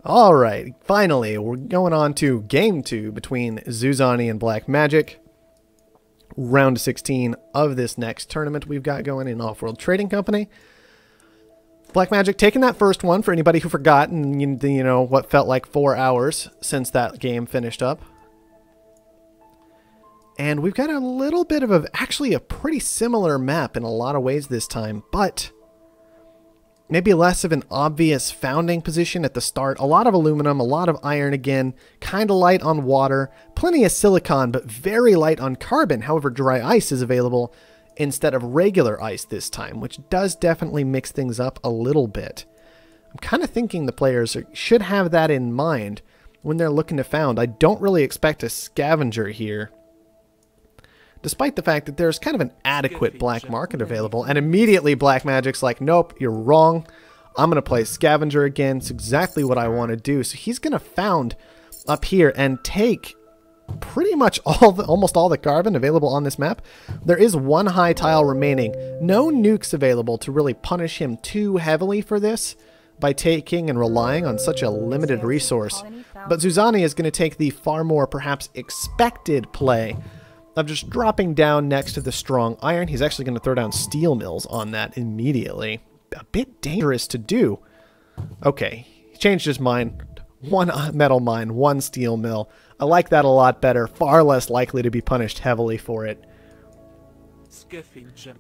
Alright, finally, we're going on to Game 2 between Zuzani and Blackmagic. Round 16 of this next tournament we've got going in Offworld Trading Company. Blackmagic taking that first one for anybody who forgot, and you know what felt like 4 hours since that game finished up. And we've got a little bit of actually a pretty similar map in a lot of ways this time, but maybe less of an obvious founding position at the start. A lot of aluminum, a lot of iron again, kind of light on water, plenty of silicon, but very light on carbon. However, dry ice is available instead of regular ice this time, which does definitely mix things up a little bit. I'm kind of thinking the players should have that in mind when they're looking to found. I don't really expect a scavenger here, despite the fact that there's kind of an adequate black market available. And immediately Blackmagic's like, nope, you're wrong. I'm going to play Scavenger again. It's exactly what I want to do. So he's going to found up here and take pretty much almost all the carbon available on this map. There is one high tile remaining. No nukes available to really punish him too heavily for this by taking and relying on such a limited resource. But Zuzani is going to take the far more perhaps expected play of just dropping down next to the strong iron. He's actually going to throw down steel mills on that immediately. A bit dangerous to do. Okay, he changed his mind. One metal mine, one steel mill. I like that a lot better. Far less likely to be punished heavily for it.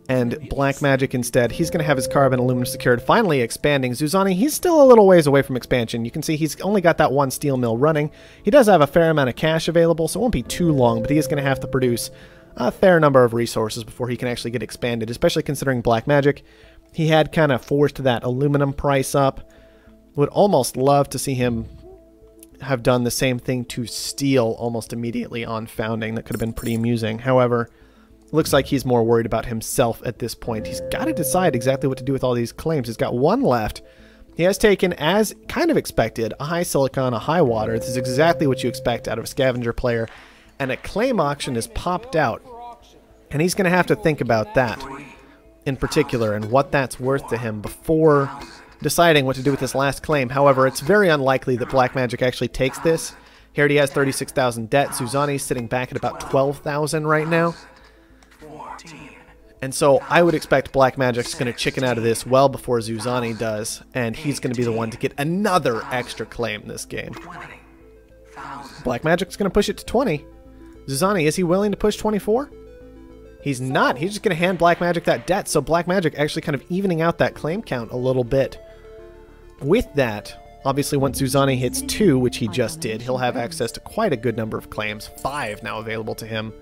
And Blackmagic instead, he's going to have his carbon aluminum secured. Finally expanding. Zuzani, he's still a little ways away from expansion. You can see he's only got that one steel mill running. He does have a fair amount of cash available, so it won't be too long, but he is going to have to produce a fair number of resources before he can actually get expanded, especially considering Blackmagic. He had kind of forced that aluminum price up. Would almost love to see him have done the same thing to steel almost immediately on founding. That could have been pretty amusing. However, looks like he's more worried about himself at this point. He's got to decide exactly what to do with all these claims. He's got one left. He has taken, as kind of expected, a high silicon, a high water. This is exactly what you expect out of a scavenger player. And a claim auction is popped out. And he's going to have to think about that in particular and what that's worth to him before deciding what to do with this last claim. However, it's very unlikely that Blackmagic actually takes this. He already has 36,000 debt. Zuzani's sitting back at about 12,000 right now. And so I would expect Blackmagic's going to chicken out of this well before Zuzani does, and he's going to be the one to get another extra claim this game. Blackmagic's going to push it to 20. Zuzani, is he willing to push 24? He's not. He's just going to hand Blackmagic that debt, so Blackmagic actually kind of evening out that claim count a little bit. With that, obviously once Zuzani hits 2, which he just did, he'll have access to quite a good number of claims. 5 now available to him.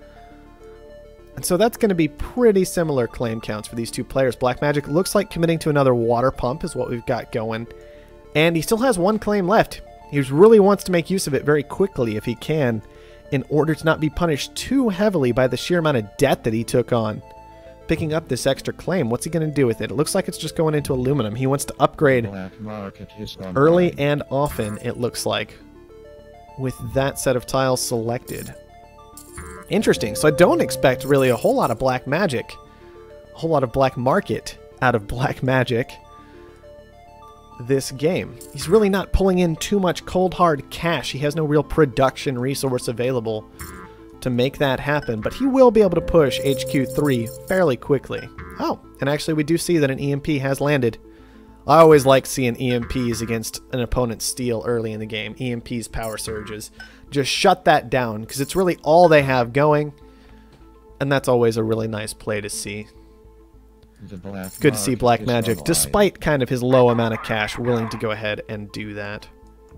And so that's going to be pretty similar claim counts for these two players. Blackmagic looks like committing to another water pump is what we've got going. And he still has one claim left. He really wants to make use of it very quickly if he can, in order to not be punished too heavily by the sheer amount of debt that he took on. Picking up this extra claim, what's he going to do with it? It looks like it's just going into aluminum. He wants to upgrade early and often, it looks like, with that set of tiles selected. Interesting. So I don't expect really a whole lot of black magic, a whole lot of black market out of Blackmagic this game. He's really not pulling in too much cold hard cash. He has no real production resource available to make that happen, but he will be able to push HQ3 fairly quickly. Oh, and actually we do see that an EMP has landed. I always like seeing EMPs against an opponent's steel early in the game. EMP's power surges. Just shut that down, because it's really all they have going. And that's always a really nice play to see. Good to see Blackmagic, despite kind of his low amount of cash, willing to go ahead and do that.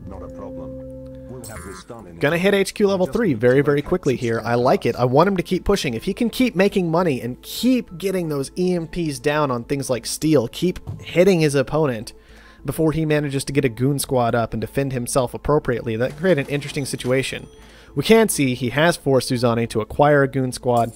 Not a problem. We'll have this done in Gonna hit HQ level 3 very, very quickly here. I like it. I want him to keep pushing. If he can keep making money and keep getting those EMPs down on things like steel, keep hitting his opponent before he manages to get a goon squad up and defend himself appropriately, that create an interesting situation. We can see he has forced Zuzani to acquire a goon squad.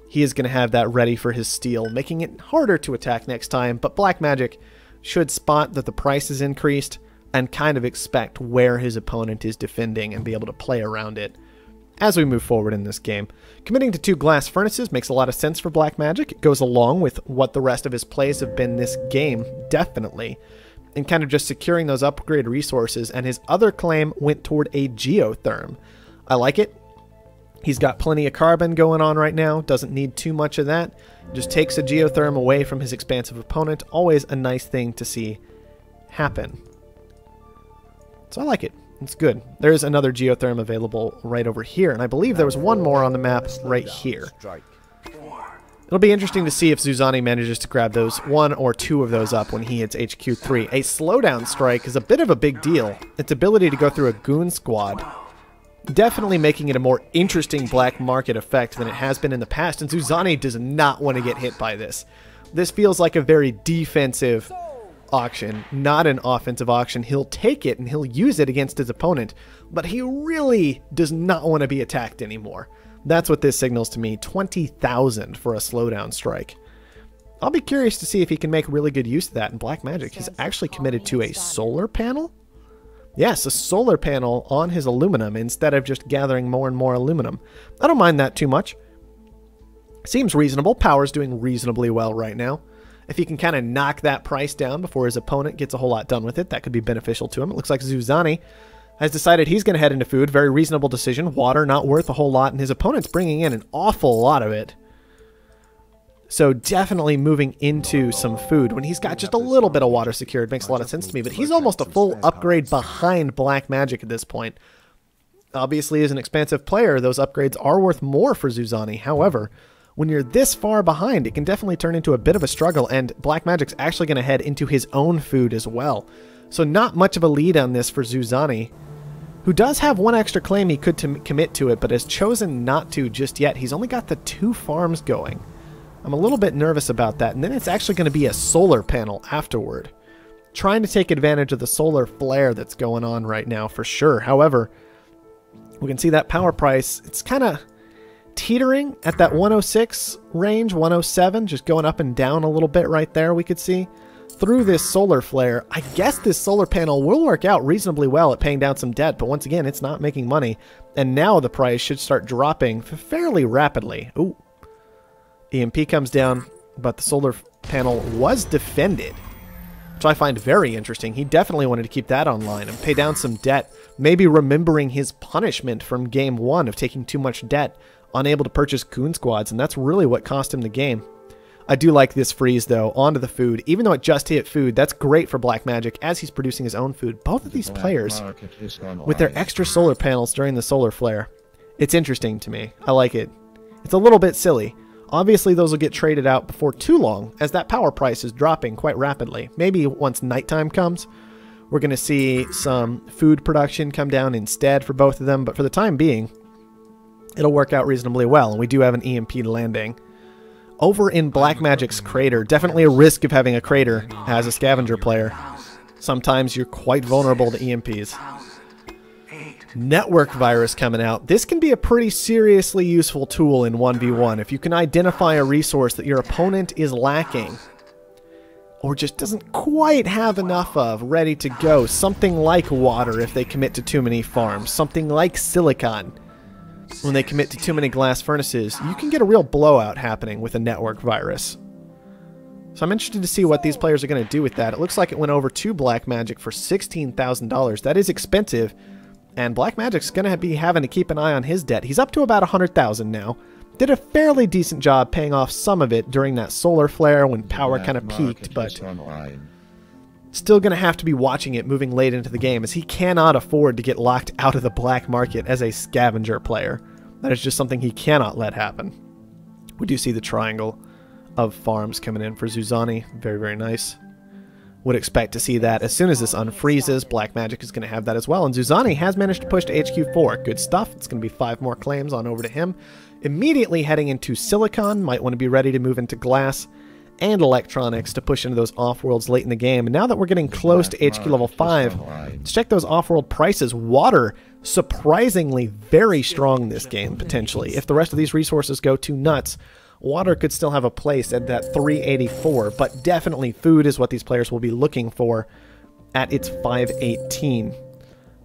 He is going to have that ready for his steel, making it harder to attack next time, but Blackmagic should spot that the price is increased and kind of expect where his opponent is defending and be able to play around it as we move forward in this game. Committing to 2 glass furnaces makes a lot of sense for Blackmagic. It goes along with what the rest of his plays have been this game, definitely. and kind of just securing those upgrade resources, and his other claim went toward a geotherm. I like it. He's got plenty of carbon going on right now, doesn't need too much of that. Just takes a geotherm away from his expansive opponent. Always a nice thing to see happen. So I like it. It's good. There's another geotherm available right over here, and I believe there was one more on the map right here. It'll be interesting to see if Zuzani manages to grab those one or two of those up when he hits HQ3. A slowdown strike is a bit of a big deal. Its ability to go through a goon squad, definitely making it a more interesting black market effect than it has been in the past, and Zuzani does not want to get hit by this. This feels like a very defensive auction, not an offensive auction. He'll take it and he'll use it against his opponent, but he really does not want to be attacked anymore. That's what this signals to me. 20,000 for a slowdown strike. I'll be curious to see if he can make really good use of that, and Blackmagic has actually committed to a solar panel? Yes, a solar panel on his aluminum instead of just gathering more and more aluminum. I don't mind that too much. Seems reasonable. Power's doing reasonably well right now. If he can kind of knock that price down before his opponent gets a whole lot done with it, that could be beneficial to him. It looks like Zuzani has decided he's going to head into food. Very reasonable decision. Water not worth a whole lot, and his opponent's bringing in an awful lot of it. So definitely moving into some food when he's got just a little bit of water secured makes a lot of sense to me, but he's almost a full upgrade behind Blackmagic at this point. Obviously, as an expansive player, those upgrades are worth more for Zuzani. However, when you're this far behind, it can definitely turn into a bit of a struggle, and Blackmagic's actually going to head into his own food as well. So not much of a lead on this for Zuzani, who does have one extra claim he could commit to it, but has chosen not to just yet. He's only got the 2 farms going. I'm a little bit nervous about that, and then it's actually going to be a solar panel afterward. Trying to take advantage of the solar flare that's going on right now for sure. However, we can see that power price, it's kind of teetering at that 106 range, 107, just going up and down a little bit right there, we could see. Through this solar flare, I guess this solar panel will work out reasonably well at paying down some debt, but once again, it's not making money, and now the price should start dropping fairly rapidly. Ooh. EMP comes down, but the solar panel was defended, which I find very interesting. He definitely wanted to keep that online and pay down some debt, maybe remembering his punishment from Game 1 of taking too much debt, unable to purchase goon squads, and that's really what cost him the game. I do like this freeze, though, onto the food. Even though it just hit food, that's great for Blackmagic as he's producing his own food. Both of these players, with their extra solar panels during the solar flare, it's interesting to me. I like it. It's a little bit silly. Obviously, those will get traded out before too long, as that power price is dropping quite rapidly. Maybe once nighttime comes, we're going to see some food production come down instead for both of them, but for the time being, it'll work out reasonably well, and we do have an EMP landing. Over in Blackmagic's crater, definitely a risk of having a crater as a scavenger player. Sometimes you're quite vulnerable to EMPs. Network virus coming out. This can be a pretty seriously useful tool in 1v1 if you can identify a resource that your opponent is lacking or just doesn't quite have enough of ready to go. Something like water if they commit to too many farms. Something like silicon when they commit to too many glass furnaces. You can get a real blowout happening with a network virus. So I'm interested to see what these players are going to do with that. It looks like it went over to Blackmagic for $16,000. That is expensive. And Blackmagic's going to be having to keep an eye on his debt. He's up to about 100,000 now. Did a fairly decent job paying off some of it during that solar flare when power kind of peaked, but still going to have to be watching it moving late into the game, as he cannot afford to get locked out of the black market as a scavenger player. That is just something he cannot let happen. We do see the triangle of farms coming in for Zuzani. Very, very nice. Would expect to see that as soon as this unfreezes. Blackmagic is going to have that as well. And Zuzani has managed to push to HQ4. Good stuff. It's going to be 5 more claims on over to him. Immediately heading into silicon. Might want to be ready to move into glass and electronics to push into those off-worlds late in the game. And now that we're getting close to HQ level 5, let's check those off-world prices. Water, surprisingly very strong this game, potentially. If the rest of these resources go too nuts, water could still have a place at that 384, but definitely food is what these players will be looking for at its 518.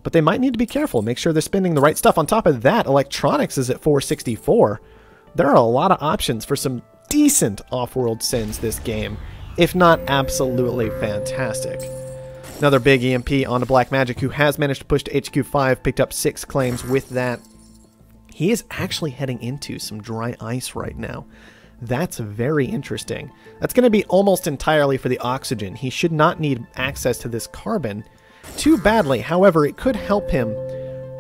But they might need to be careful, make sure they're spending the right stuff. On top of that, electronics is at 464. There are a lot of options for some decent off-world sins this game, if not absolutely fantastic. Another big EMP onto Blackmagic, who has managed to push to HQ5, picked up 6 claims with that. He is actually heading into some dry ice right now. That's very interesting. That's going to be almost entirely for the oxygen. He should not need access to this carbon too badly. However, it could help him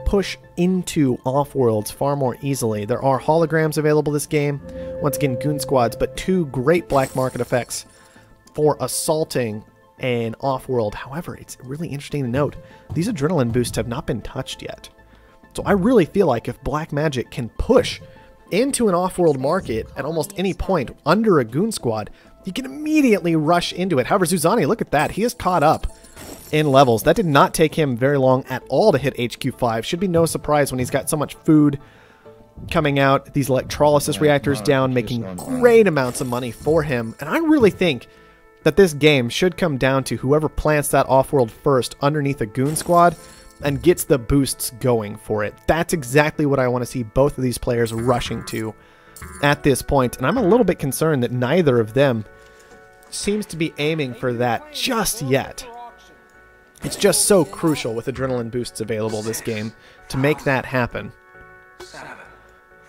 push into Offworlds far more easily. There are holograms available this game. Once again, goon squads, but 2 great black market effects for assaulting an Offworld. However, it's really interesting to note, these adrenaline boosts have not been touched yet. So I really feel like if Blackmagic can push into an Offworld market at almost any point under a goon squad, he can immediately rush into it. However, Zuzani, look at that. He is caught up in levels. That did not take him very long at all to hit HQ5. Should be no surprise when he's got so much food coming out. These electrolysis reactors down, making great amounts of money for him. And I really think that this game should come down to whoever plants that Offworld first underneath a goon squad and gets the boosts going for it. That's exactly what I want to see both of these players rushing to at this point. And I'm a little bit concerned that neither of them seems to be aiming for that just yet. It's just so crucial with adrenaline boosts available this game to make that happen.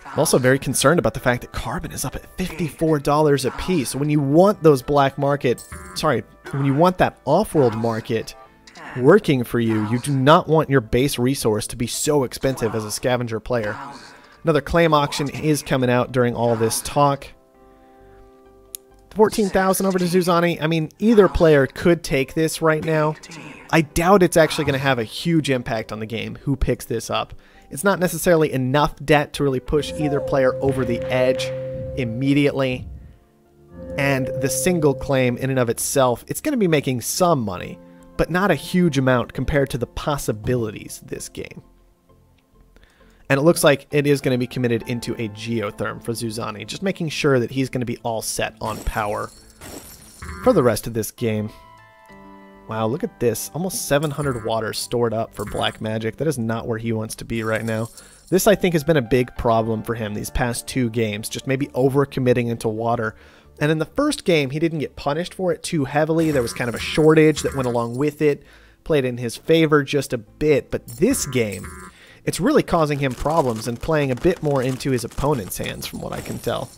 I'm also very concerned about the fact that carbon is up at $54 a piece. When you want those black market, when you want that Offworld market working for you, you do not want your base resource to be so expensive as a scavenger player. Another claim auction is coming out during all this talk. 14,000 over to Zuzani. I mean, either player could take this right now. I doubt it's actually going to have a huge impact on the game who picks this up. It's not necessarily enough debt to really push either player over the edge immediately. And the single claim in and of itself, it's going to be making some money, but not a huge amount compared to the possibilities this game. And it looks like it is going to be committed into a geotherm for Zuzani, just making sure that he's going to be all set on power for the rest of this game. Wow, look at this. Almost 700 water stored up for Blackmagic. That is not where he wants to be right now. This, I think, has been a big problem for him these past 2 games, just maybe over-committing into water. And in the first game, he didn't get punished for it too heavily. There was kind of a shortage that went along with it, played in his favor just a bit. But this game, it's really causing him problems and playing a bit more into his opponent's hands, from what I can tell.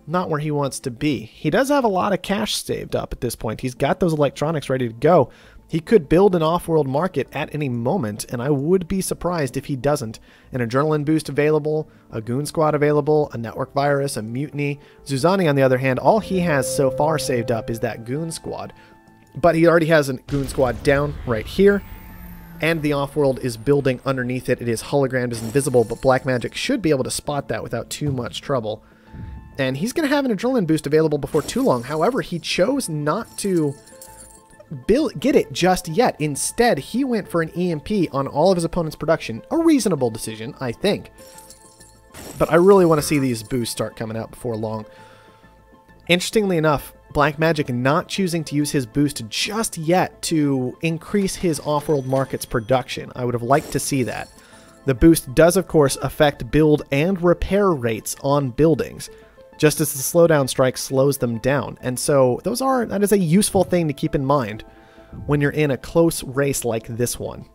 Not where he wants to be. He does have a lot of cash saved up at this point. He's got those electronics ready to go. He could build an Offworld market at any moment, and I would be surprised if he doesn't. An adrenaline boost available, a goon squad available, a network virus, a mutiny. Zuzani, on the other hand, all he has so far saved up is that goon squad. But he already has a goon squad down right here, and the Offworld is building underneath it. It is hologrammed, is invisible, but Blackmagic should be able to spot that without too much trouble. And he's going to have an adrenaline boost available before too long. However, he chose not to get it just yet. Instead, he went for an EMP on all of his opponent's production. A reasonable decision, I think. But I really want to see these boosts start coming out before long. Interestingly enough, Blackmagic not choosing to use his boost just yet to increase his Offworld market's production. I would have liked to see that. The boost does, of course, affect build and repair rates on buildings, just as the slowdown strike slows them down. And so that is a useful thing to keep in mind when you're in a close race like this one.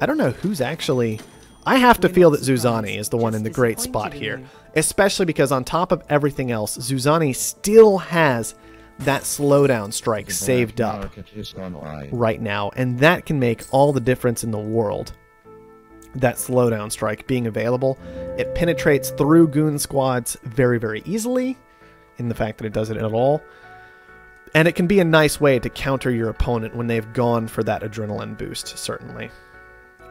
I don't know who's actually... I have to feel that Zuzani is the one in the great spot here, especially because on top of everything else, Zuzani still has that slowdown strike saved up right now, and that can make all the difference in the world. That slowdown strike being available, it penetrates through goon squads very, very easily, in the fact that it does it at all, and it can be a nice way to counter your opponent when they've gone for that adrenaline boost, certainly.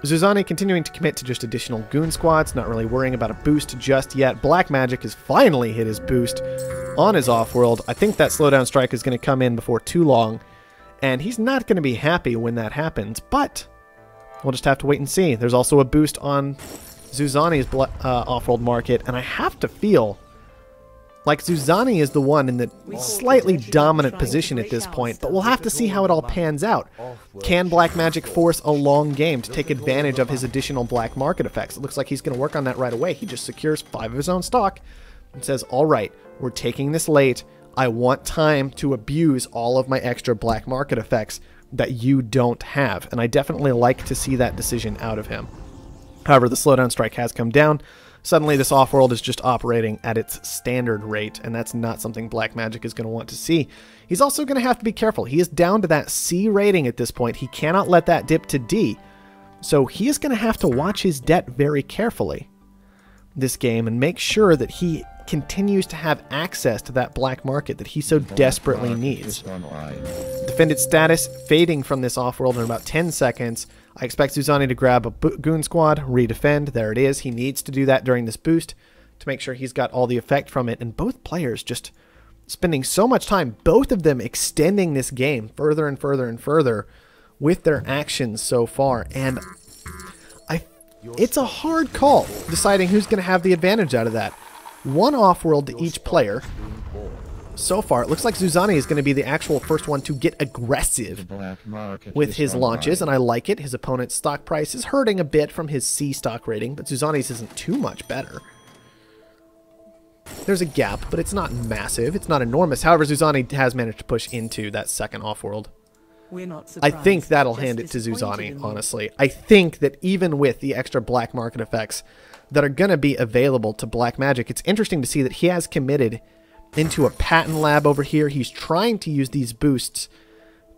Zuzani continuing to commit to just additional goon squads, not really worrying about a boost just yet. Blackmagic has finally hit his boost on his Offworld. I think that slowdown strike is going to come in before too long, and he's not going to be happy when that happens, but we'll just have to wait and see. There's also a boost on Zuzani's Offworld market, and I have to feel like Zuzani is the one in the slightly dominant position at this point, but we'll have to see how it all pans out. Can Blackmagic force a long game to take advantage of his additional black market effects? It looks like he's going to work on that right away. He just secures 5 of his own stock and says, all right, we're taking this late. I want time to abuse all of my extra black market effects that you don't have. And I definitely like to see that decision out of him. However, the slowdown strike has come down. Suddenly, this Offworld is just operating at its standard rate, and that's not something Blackmagic is going to want to see. He's also going to have to be careful. He is down to that C rating at this point. He cannot let that dip to D. So he is going to have to watch his debt very carefully this game and make sure that he continues to have access to that black market that he so desperately needs. Defended status fading from this Offworld in about 10 seconds. I expect Zuzani to grab a goon squad, redefend. There it is. He needs to do that during this boost to make sure he's got all the effect from it. And both players just spending so much time, both of them extending this game further and further and further with their actions so far. And it's a hard call deciding who's going to have the advantage out of that. One Offworld to each player. So far, it looks like Zuzani is going to be the actual first one to get aggressive with his launches, and I like it. His opponent's stock price is hurting a bit from his C stock rating, but Zuzani's isn't too much better. There's a gap, but it's not massive. It's not enormous. However, Zuzani has managed to push into that second Offworld. I think that'll hand it to Zuzani, honestly. I think that even with the extra black market effects that are going to be available to Blackmagic, it's interesting to see that he has committed into a patent lab over here. He's trying to use these boosts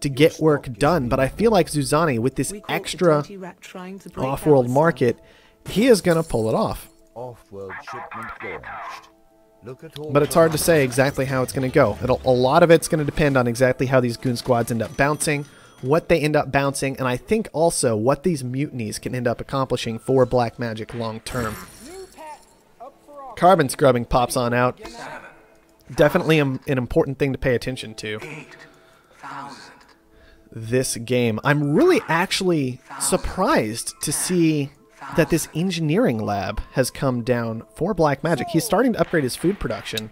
to get work done, but I feel like Zuzani, with this extra Offworld market, he is going to pull it off. But it's hard to say exactly how it's going to go. A lot of it's going to depend on exactly how these goon squads end up bouncing, what they end up bouncing, and I think also what these mutinies can end up accomplishing for Blackmagic long term. Carbon scrubbing pops on out. Definitely an important thing to pay attention to. This game. I'm really actually surprised to see that this engineering lab has come down for Blackmagic. He's starting to upgrade his food production,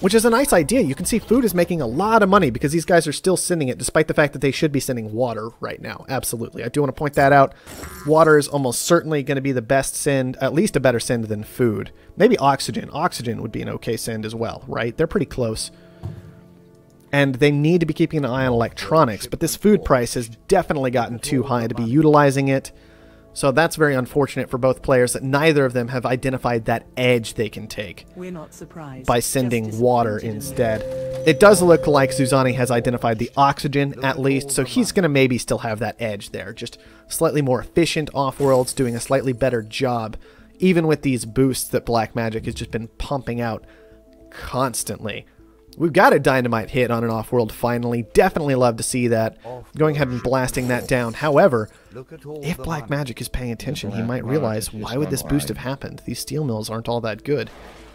which is a nice idea. You can see food is making a lot of money because these guys are still sending it, despite the fact that they should be sending water right now. Absolutely. I do want to point that out. Water is almost certainly going to be the best send, at least a better send than food. Maybe oxygen. Oxygen would be an okay send as well, right? They're pretty close. And they need to be keeping an eye on electronics, but this food price has definitely gotten too high to be utilizing it. So that's very unfortunate for both players that neither of them have identified that edge they can take by sending water instead. It does look like Zuzani has identified the oxygen at least, so he's going to maybe still have that edge there. Just slightly more efficient Offworlds, doing a slightly better job, even with these boosts that Blackmagic has just been pumping out constantly. We've got a dynamite hit on an Offworld finally. Definitely love to see that. Going ahead and blasting that down. However, if Blackmagic is paying attention, he might realize, why would this boost have happened? These steel mills aren't all that good.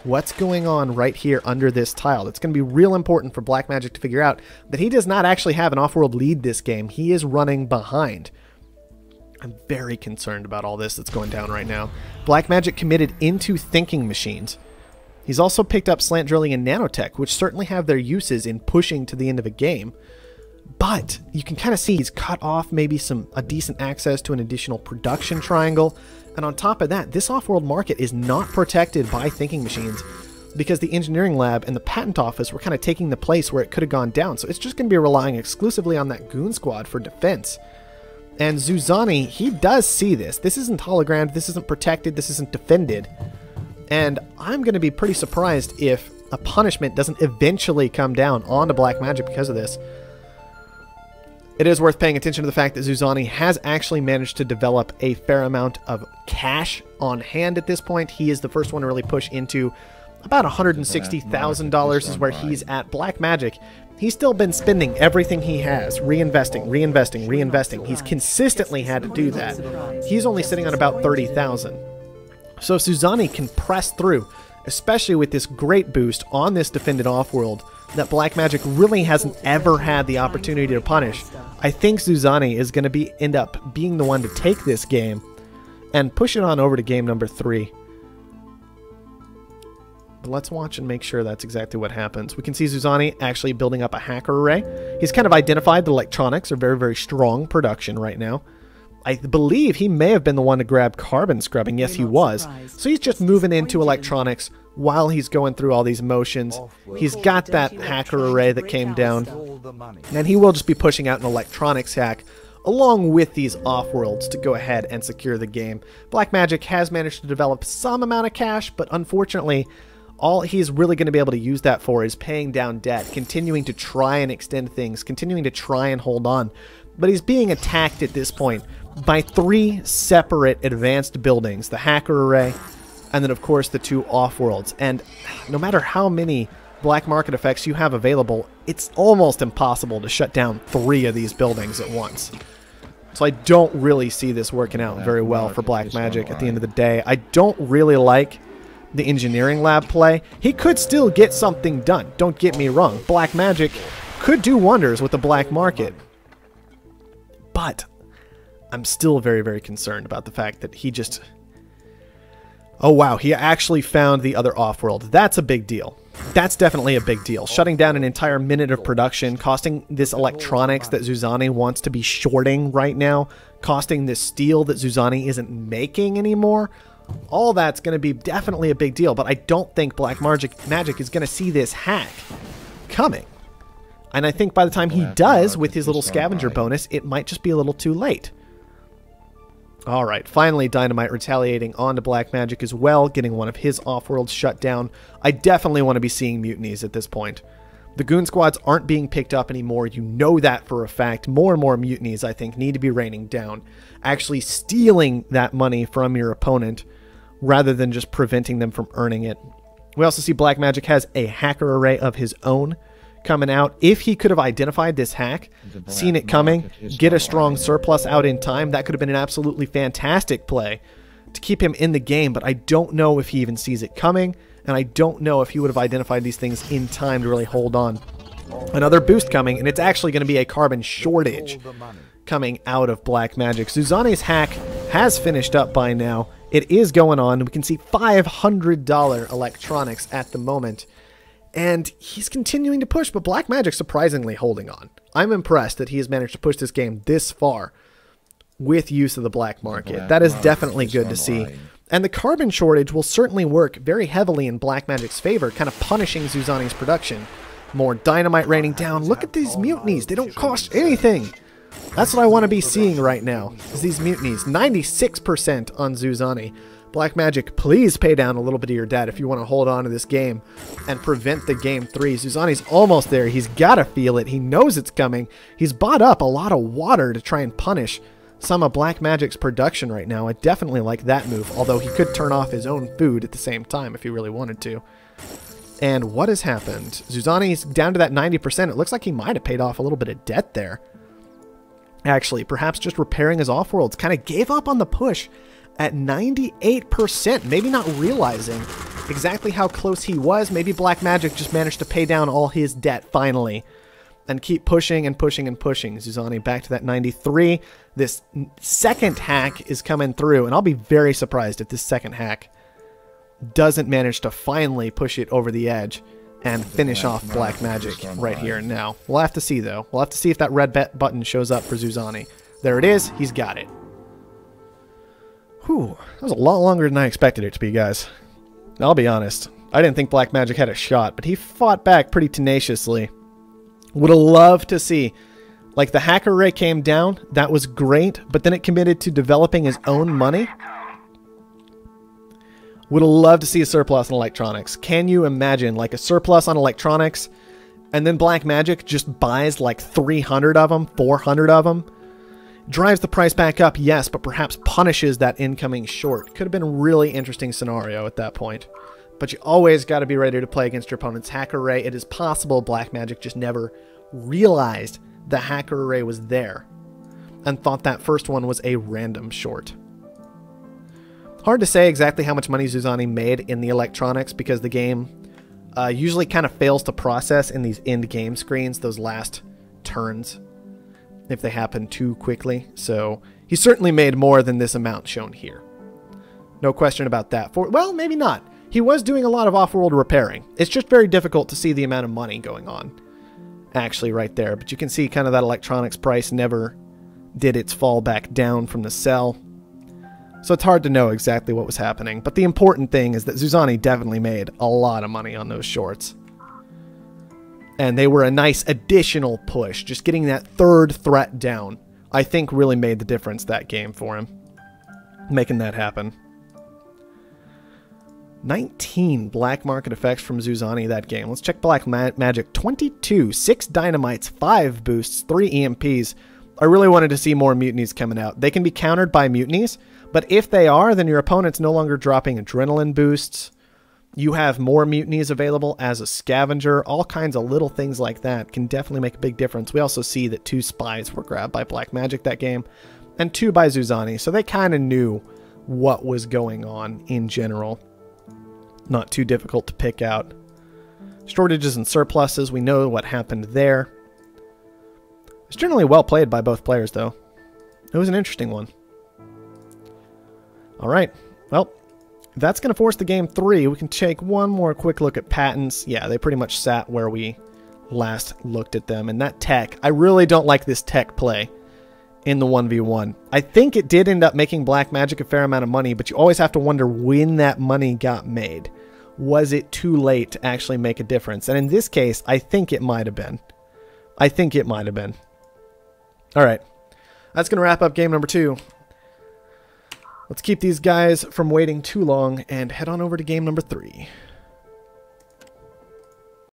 What's going on right here under this tile? It's going to be real important for Blackmagic to figure out that he does not actually have an Offworld lead this game. He is running behind. I'm very concerned about all this that's going down right now. Blackmagic committed into thinking machines. He's also picked up slant drilling and nanotech, which certainly have their uses in pushing to the end of a game. But you can kind of see he's cut off maybe a decent access to an additional production triangle. And on top of that, this Offworld market is not protected by thinking machines because the engineering lab and the patent office were kind of taking the place where it could have gone down. So it's just going to be relying exclusively on that goon squad for defense. And Zuzani, he does see this. This isn't hologrammed, this isn't protected, this isn't defended. And I'm going to be pretty surprised if a punishment doesn't eventually come down onto Blackmagic because of this. It is worth paying attention to the fact that Zuzani has actually managed to develop a fair amount of cash on hand at this point. He is the first one to really push into about $160,000 is where he's at. Blackmagic, he's still been spending everything he has, reinvesting, reinvesting, reinvesting. He's consistently had to do that. He's only sitting on about $30,000. So if Zuzani can press through, especially with this great boost on this defended Offworld that Blackmagic really hasn't ever had the opportunity to punish, I think Zuzani is going to end up being the one to take this game and push it on over to game number 3. But let's watch and make sure that's exactly what happens. We can see Zuzani actually building up a hacker array. He's kind of identified the electronics are very, very strong production right now. I believe he may have been the one to grab carbon scrubbing. Yes, he was. So he's just moving into electronics while he's going through all these motions. He's got that hacker array that came down, and he will just be pushing out an electronics hack along with these off-worlds to go ahead and secure the game. Blackmagic has managed to develop some amount of cash, but unfortunately, all he's really going to be able to use that for is paying down debt, continuing to try and extend things, continuing to try and hold on. But he's being attacked at this point by 3 separate advanced buildings, the hacker array, and then of course the 2 off-worlds. And no matter how many black market effects you have available, it's almost impossible to shut down 3 of these buildings at once. So I don't really see this working out very well for Blackmagic at the end of the day. I don't really like the engineering lab play. He could still get something done, don't get me wrong. Blackmagic could do wonders with the black market. But I'm still very, very concerned about the fact that he just... Oh wow, he actually found the other off-world. That's a big deal. That's definitely a big deal. Shutting down an entire minute of production, costing this electronics that Zuzani wants to be shorting right now, costing this steel that Zuzani isn't making anymore. All that's going to be definitely a big deal, but I don't think Blackmagic is going to see this hack coming. And I think by the time he does, with his little scavenger bonus, it might just be a little too late. Alright, finally Dynamite retaliating onto Blackmagic as well, getting one of his off-worlds shut down. I definitely want to be seeing mutinies at this point. The goon squads aren't being picked up anymore, you know that for a fact. More and more mutinies, I think, need to be raining down. Actually stealing that money from your opponent, rather than just preventing them from earning it. We also see Blackmagic has a hacker array of his own coming out. If he could have identified this hack, seen it coming, get a strong surplus out in time, that could have been an absolutely fantastic play to keep him in the game, but I don't know if he even sees it coming, and I don't know if he would have identified these things in time to really hold on. Another boost coming, and it's actually going to be a carbon shortage coming out of Blackmagic. Zuzani's hack has finished up by now. It is going on. We can see $500 electronics at the moment. And he's continuing to push, but Blackmagic surprisingly holding on. I'm impressed that he has managed to push this game this far with use of the black market. That is definitely good to see. And the carbon shortage will certainly work very heavily in Blackmagic's favor, kind of punishing Zuzani's production. More dynamite raining down. Look at these mutinies. They don't cost anything. That's what I want to be seeing right now, is these mutinies. 96% on Zuzani. Blackmagic, please pay down a little bit of your debt if you want to hold on to this game and prevent the game 3. Zuzani's almost there. He's got to feel it. He knows it's coming. He's bought up a lot of water to try and punish some of Blackmagic's production right now. I definitely like that move, although he could turn off his own food at the same time if he really wanted to. And what has happened? Zuzani's down to that 90%. It looks like he might have paid off a little bit of debt there. Actually, perhaps just repairing his off-worlds. Kind of gave up on the push at 98%, maybe not realizing exactly how close he was. Maybe Blackmagic just managed to pay down all his debt finally and keep pushing and pushing and pushing. Zuzani back to that 93. This second hack is coming through, and I'll be very surprised if this second hack doesn't manage to finally push it over the edge and finish off Blackmagic right here and now. We'll have to see, though. We'll have to see if that red bet button shows up for Zuzani. There it is. He's got it. Whew, that was a lot longer than I expected it to be, guys. I'll be honest. I didn't think Blackmagic had a shot, but he fought back pretty tenaciously. Would have loved to see, like, the hacker array came down. That was great, but then it committed to developing his own money. Would have loved to see a surplus on electronics. Can you imagine, like, a surplus on electronics, and then Blackmagic just buys, like, 300 of them, 400 of them? Drives the price back up, yes, but perhaps punishes that incoming short. Could have been a really interesting scenario at that point. But you always got to be ready to play against your opponent's hacker array. It is possible Blackmagic just never realized the hacker array was there and thought that first one was a random short. Hard to say exactly how much money Zuzani made in the electronics because the game usually kind of fails to process in these end game screens, those last turns, if they happen too quickly. So he certainly made more than this amount shown here. No question about that. Well, maybe not. He was doing a lot of off-world repairing. It's just very difficult to see the amount of money going on actually right there. But you can see kind of that electronics price never did its fall back down from the sell. So it's hard to know exactly what was happening. But the important thing is that Zuzani definitely made a lot of money on those shorts. And they were a nice additional push. Just getting that third threat down, I think really made the difference that game for him. Making that happen. 19 black market effects from Zuzani that game. Let's check Blackmagic. 22, 6 dynamites, 5 boosts, 3 EMPs. I really wanted to see more mutinies coming out. They can be countered by mutinies, but if they are, then your opponent's no longer dropping adrenaline boosts. You have more mutinies available as a scavenger. All kinds of little things like that can definitely make a big difference. We also see that 2 spies were grabbed by Blackmagic that game, and 2 by Zuzani, so they kind of knew what was going on in general. Not too difficult to pick out. Shortages and surpluses, we know what happened there. It's generally well played by both players, though. It was an interesting one. Alright, well, that's going to force the game 3. We can take one more quick look at patents. Yeah, they pretty much sat where we last looked at them. And that tech, I really don't like this tech play in the 1v1. I think it did end up making Blackmagic a fair amount of money, but you always have to wonder when that money got made. Was it too late to actually make a difference? And in this case, I think it might have been. I think it might have been. All right. That's going to wrap up game number 2. Let's keep these guys from waiting too long and head on over to game number 3.